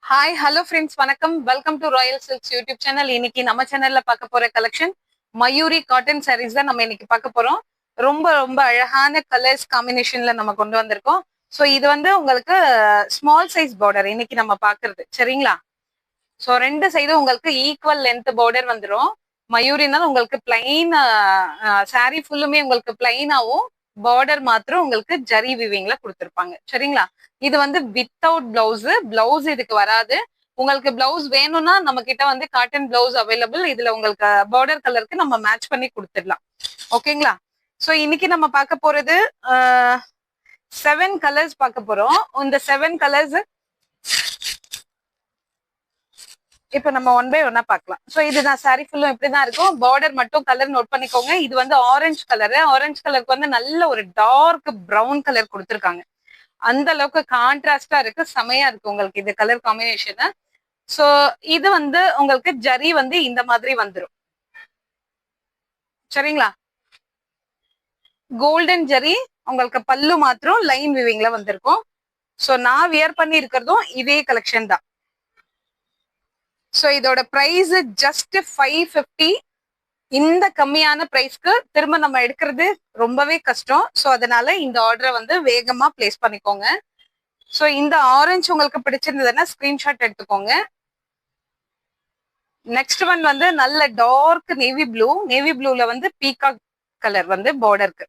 Hi hello friends வணக்கம். Welcome to Royal silks YouTube channel. இன்னைக்கு நம்ம சேனல்ல பார்க்க போற கலெக்ஷன் மயூரி காட்டன் சாரீஸ் தான் நம்ம இன்னைக்கு பார்க்க போறோம். ரொம்ப ரொம்ப அழகான கலர்ஸ் காம்பினேஷன்ல நம்ம கொண்டு வந்திருக்கோம். ஸோ இது வந்து உங்களுக்கு ஸ்மால் சைஸ் பார்டர் இன்னைக்கு நம்ம பாக்குறது, சரிங்களா? ஸோ ரெண்டு சைடும் உங்களுக்கு ஈக்குவல் லென்த் பார்டர் வந்துடும். மயூரினால் உங்களுக்கு பிளைன் சாரீ ஃபுல்லுமே உங்களுக்கு பிளைனாவும் பார்டர் மாத்திரம் உங்களுக்கு ஜரி விவிங்ல கொடுத்துருப்பாங்க, சரிங்களா? இது வந்து வித்தவுட் பிளவுஸ் இதுக்கு வராது. உங்களுக்கு பிளவுஸ் வேணும்னா நம்ம கிட்ட வந்து காட்டன் பிளவுஸ் அவைலபிள். இதுல உங்களுக்கு பார்டர் கலருக்கு நம்ம மேட்ச் பண்ணி கொடுத்துடலாம், ஓகேங்களா? ஸோ இன்னைக்கு நம்ம பார்க்க போறது 7 கலர்ஸ் பார்க்க போறோம். இந்த 7 கலர்ஸ் இப்ப நம்ம ஒன் பை ஒன்னா பார்க்கலாம். சோ இது நான் சாரி ஃபுல்லும் இப்படிதான் இருக்கும். பார்டர் மட்டும் கலர் நோட் பண்ணிக்கோங்க. இது வந்து ஆரஞ்சு கலரு. ஆரஞ்சு கலருக்கு வந்து நல்ல ஒரு டார்க் பிரவுன் கலர் கொடுத்துருக்காங்க. அந்த அளவுக்கு கான்ட்ராஸ்டா இருக்கு, செமையா இருக்கு உங்களுக்கு இது கலர் காம்பினேஷன். சோ இது வந்து உங்களுக்கு ஜரி வந்து இந்த மாதிரி வந்துடும், சரிங்களா? கோல்டன் ஜரி உங்களுக்கு பல்லு மாத்திரம் லைன் விவிங்ல வந்திருக்கும். சோ நான் வியர் பண்ணி இருக்கிறதும் இதே கலெக்ஷன் தான். ஸோ இதோட ப்ரைஸ் ஜஸ்ட் 550. இந்த கம்மியான ப்ரைஸ்க்கு திரும்ப நம்ம எடுக்கிறது ரொம்பவே கஷ்டம். ஸோ அதனால இந்த ஆர்டரை வந்து வேகமா பிளேஸ் பண்ணிக்கோங்க. ஸோ இந்த ஆரஞ்சு உங்களுக்கு பிடிச்சிருந்ததுன்னா ஸ்கிரீன்ஷாட் எடுத்துக்கோங்க. நெக்ஸ்ட் ஒன் வந்து நல்ல டார்க் நேவி ப்ளூல வந்து பீகாக் கலர் வந்து பார்டருக்கு.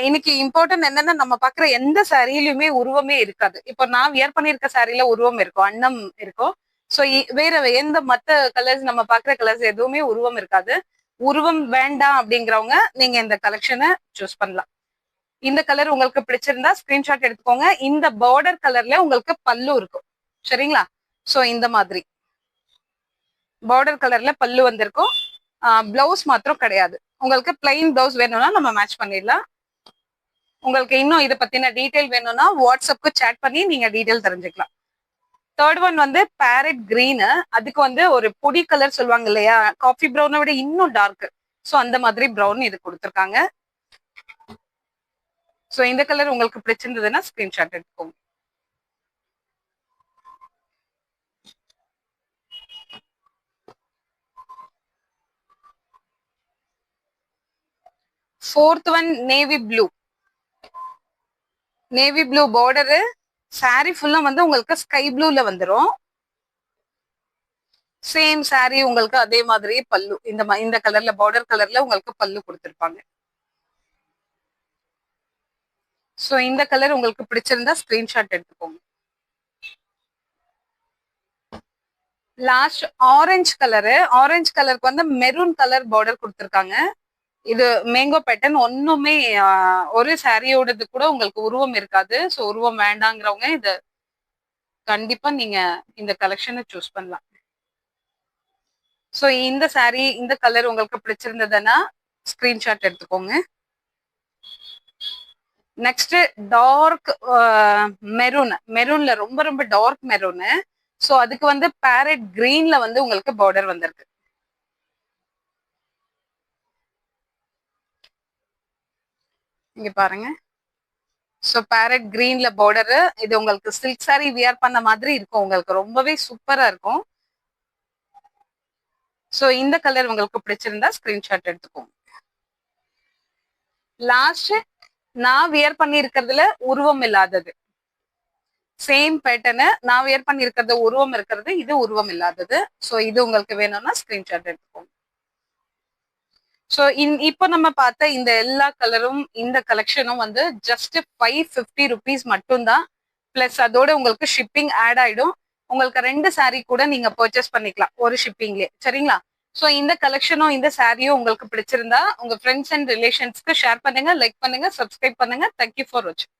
இன்னைக்கு இம்பார்ட்டன்ட் என்னன்னா, நம்ம பாக்குற எந்த சாரியிலுமே உருவமே இருக்காது. இப்போ நான் வியர் பண்ணிருக்க சாரியில உருவம் இருக்கும், அன்னம் இருக்கும். ஸோ வேற எந்த மத்த கலர்ஸ் நம்ம பாக்குற கலர்ஸ் எதுவுமே உருவம் இருக்காது. உருவம் வேண்டாம் அப்படிங்கிறவங்க நீங்க இந்த கலெக்ஷனை சூஸ் பண்ணலாம். இந்த கலர் உங்களுக்கு பிடிச்சிருந்தா ஸ்கிரீன்ஷாட் எடுத்துக்கோங்க. இந்த பார்டர் கலர்ல உங்களுக்கு பல்லு இருக்கும், சரிங்களா? ஸோ இந்த மாதிரி பார்டர் கலர்ல பல்லு வந்திருக்கும். பிளவுஸ் மாத்திரம் கிடையாது. உங்களுக்கு பிளைன் பிளவுஸ் வேணும்னா நம்ம மேட்ச் பண்ணிடலாம். உங்களுக்கு இன்னும் இதை பத்தின டீடைல் வேணும்னா வாட்ஸ்அப்க்கு சேட் பண்ணி நீங்க டீடைல் தெரிஞ்சுக்கலாம். தேர்ட் ஒன் வந்து பேரட் கிரீனு. அதுக்கு வந்து ஒரு பொடி கலர் சொல்லுவாங்க இல்லையா, காஃபி ப்ரௌனை விட இன்னும் டார்க். ஸோ அந்த மாதிரி ப்ரௌன் இது கொடுத்துருக்காங்க. ஸோ இந்த கலர் உங்களுக்கு பிடிச்சிருந்ததுன்னா ஸ்கிரீன்ஷாட் எடுத்துக்கோங்க. Fourth one navy blue border. Sorry ஃபுல்லா வந்து உங்களுக்கு ஸ்கை ப்ளூல வந்துடும். சேம் சாரி உங்களுக்கு அதே மாதிரி பல்லு இந்த கலர்ல பார்டர் கலர்ல உங்களுக்கு பல்லு கொடுத்துருப்பாங்க. ஸோ இந்த கலர் உங்களுக்கு பிடிச்சிருந்தா ஸ்கிரீன்ஷாட் எடுத்துக்கோங்க. லாஸ்ட் ஆரஞ்சு கலருக்கு வந்து மெரூன் கலர் பார்டர் கொடுத்துருக்காங்க. இது மேங்கோ பேட்டர்ன். ஒண்ணுமே ஒரு சாரியோடது கூட உங்களுக்கு உருவம் இருக்காது. ஸோ உருவம் வேண்டாங்கிறவங்க இது கண்டிப்பா நீங்க இந்த கலெக்ஷனை சூஸ் பண்ணலாம். ஸோ இந்த சாரி இந்த கலர் உங்களுக்கு பிடிச்சிருந்ததுன்னா ஸ்கிரீன்ஷாட் எடுத்துக்கோங்க. நெக்ஸ்ட் டார்க் மெரூன்ல ரொம்ப ரொம்ப டார்க் மெரூனு. ஸோ அதுக்கு வந்து பேரட் கிரீன்ல வந்து உங்களுக்கு பார்டர் வந்திருக்கு. இங்க பாருங்க. ஸோ பேரட் கிரீன்ல பார்டரு. இது உங்களுக்கு சில்க் சாரி வியர் பண்ண மாதிரி இருக்கும், உங்களுக்கு ரொம்பவே சூப்பரா இருக்கும். ஸோ இந்த கலர் உங்களுக்கு பிடிச்சிருந்தா ஸ்கிரீன்ஷாட் எடுத்துக்கோங்க. லாஸ்ட் நான் வியர் பண்ணி இருக்கிறதுல உருவம் இல்லாதது, சேம் பேட்டர்னு நான் வியர் பண்ணி இருக்கிறது உருவம் இருக்கிறது, இது உருவம் இல்லாதது. ஸோ இது உங்களுக்கு வேணும்னா ஸ்கிரீன்ஷாட் எடுத்துக்கோங்க. ஸோ இப்போ நம்ம பார்த்த இந்த எல்லா கலரும் இந்த கலெக்ஷனும் வந்து ஜஸ்ட் 550 ருபீஸ் மட்டும்தான். பிளஸ் அதோட உங்களுக்கு ஷிப்பிங் ஆட் ஆயிடும். உங்களுக்கு 2 சாரீ கூட நீங்க பர்ச்சேஸ் பண்ணிக்கலாம் ஒரு ஷிப்பிங்லேயே, சரிங்களா? ஸோ இந்த கலெக்ஷனும் இந்த சாரியும் உங்களுக்கு பிடிச்சிருந்தா உங்க ஃப்ரெண்ட்ஸ் அண்ட் ரிலேஷன்ஸ்க்கு ஷேர் பண்ணுங்க, லைக் பண்ணுங்க, சப்ஸ்கிரைப் பண்ணுங்க. தேங்க்யூ ஃபார் வாட்சிங்.